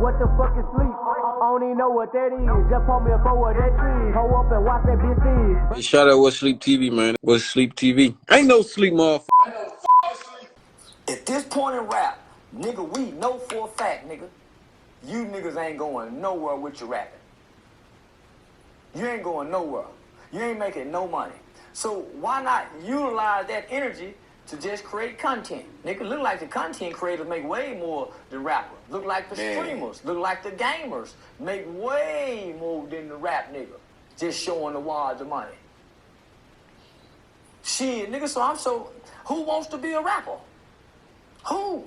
What the fuck is sleep? I don't even know what that is. Just pull me up over that tree. Hold up and watch that bitch feed. Hey, shout out What Sleep TV, man. What Sleep TV? Ain't no sleep, motherfucker. At this point in rap, nigga, we know for a fact, nigga, you niggas ain't going nowhere with your rapping. You ain't going nowhere. You ain't making no money. So why not utilize that energy to just create content? Nigga, look like the content creators make way more than rappers. Look like the streamers. Look like the gamers make way more than the rap nigga. Just showing the wads of money. Shit, nigga, who wants to be a rapper? Who?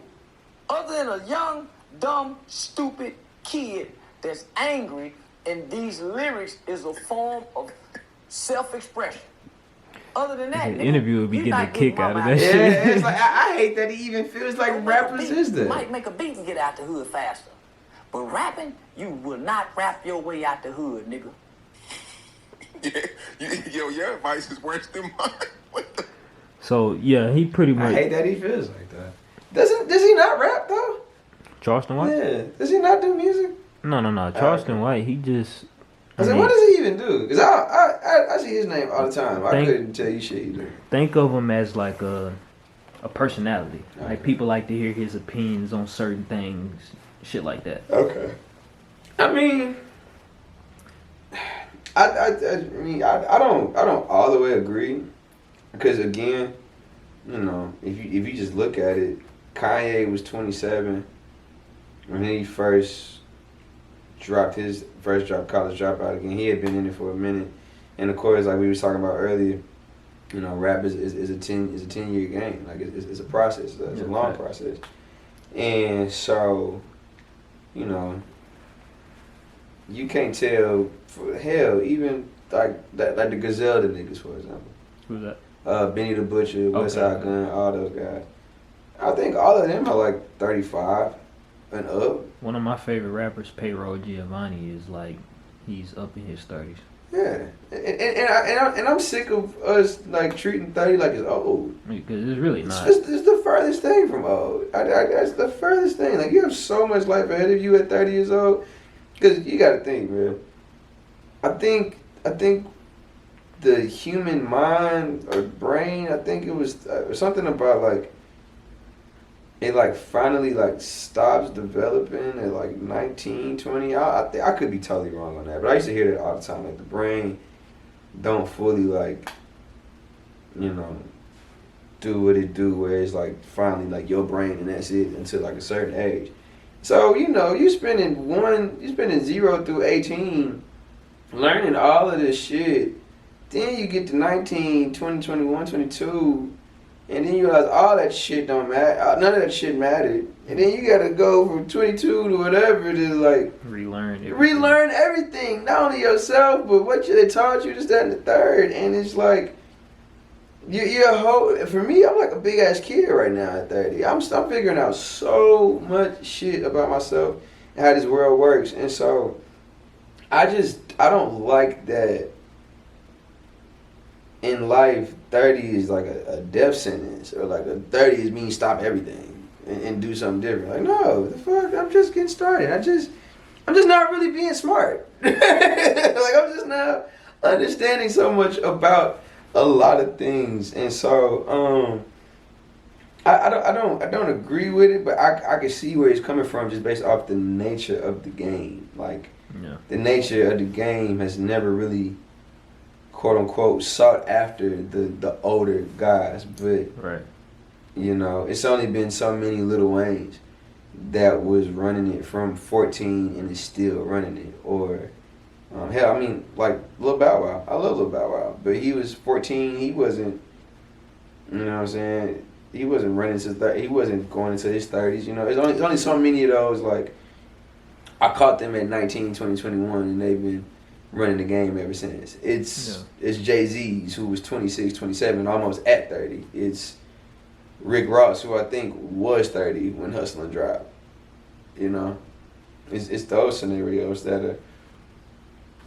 Other than a young, dumb, stupid kid that's angry, and these lyrics is a form of self-expression. Other than that, the interview would be getting a kick out of that shit. Yeah, it's like I hate that he even feels like rappers is that. You might make a beat and get out the hood faster. But rapping, you will not rap your way out the hood, nigga. Yo, your advice is worse than mine. So yeah, he pretty much. I hate that he feels like that. Does he not rap though? Charleston White? Yeah. Does he not do music? No. Charleston White, he just. I said, what does he even do? Because I see his name all the time. I couldn't tell you shit either. Think of him as like a personality. Okay. Like people like to hear his opinions on certain things, shit like that. Okay. I mean, I don't all the way agree, because again, you know, if you just look at it, Kanye was 27 when he first dropped College Dropout again. He had been in it for a minute, and of course, like we was talking about earlier, you know, rap is a 10-year game. Like it's a process. It's a long process, and so, you know, you can't tell. For hell, even like the Griselda niggas, for example. Who's that? Benny the Butcher, Westside Gun, all those guys. I think all of them are like 35 and up. One of my favorite rappers, Payroll Giovanni, is like he's up in his 30s. Yeah, and I'm sick of us like treating 30 like it's old. Because it's really not. It's the furthest thing from old. That's the furthest thing. Like you have so much life ahead of you at 30 years old. Because you got to think, man. I think the human mind or brain, I think it was something about like it like finally like stops developing at like 19, 20. I could be totally wrong on that, but I used to hear that all the time. Like the brain don't fully like, you know, do what it do, where it's like finally like your brain and that's it until like a certain age. So, you know, you spending 0 through 18 learning all of this shit. Then you get to 19, 20, 21, 22, and then you realize all that shit don't matter. None of that shit mattered. And then you gotta go from 22 to whatever to like relearn everything. Not only yourself, but what they taught you, this, that, and the third. And it's like, you're a whole, for me, I'm like a big ass kid right now at 30. I'm figuring out so much shit about myself and how this world works. And so I don't like that in life 30 is like a death sentence, or like a 30 is mean stop everything and do something different. Like, no, the fuck, I'm just getting started. I'm just not really being smart. Like, I'm just not understanding so much about a lot of things. And so I don't agree with it, but I can see where he's coming from just based off the nature of the game. Like, the nature of the game has never really, quote unquote, sought after the older guys. But you know, it's only been so many Lil Waynes that was running it from 14 and is still running it. Or hell, I mean, like Lil Bow Wow. I love Lil Bow Wow, but he was 14. He wasn't, you know what I'm saying? He wasn't running to he wasn't going into his 30s. You know, there's only so many of those. Like, I caught them at 19, 20, 21, and they've been running the game ever since. It's Jay-Z's, who was 26, 27, almost at 30. It's Rick Ross, who I think was 30 when Hustlin' dropped. You know, it's those scenarios that are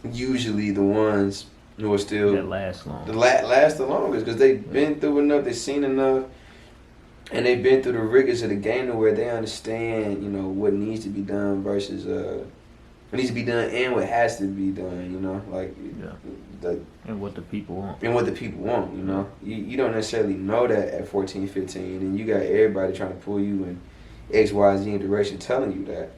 usually the ones who are still that last long. Last the longest, because they've been through enough, they've seen enough. And they've been through the rigors of the game to where they understand, you know, what needs to be done versus what needs to be done and what has to be done, you know, like and what the people want. And what the people want, you know. You don't necessarily know that at 14, 15, and you got everybody trying to pull you in X, Y, Z direction telling you that.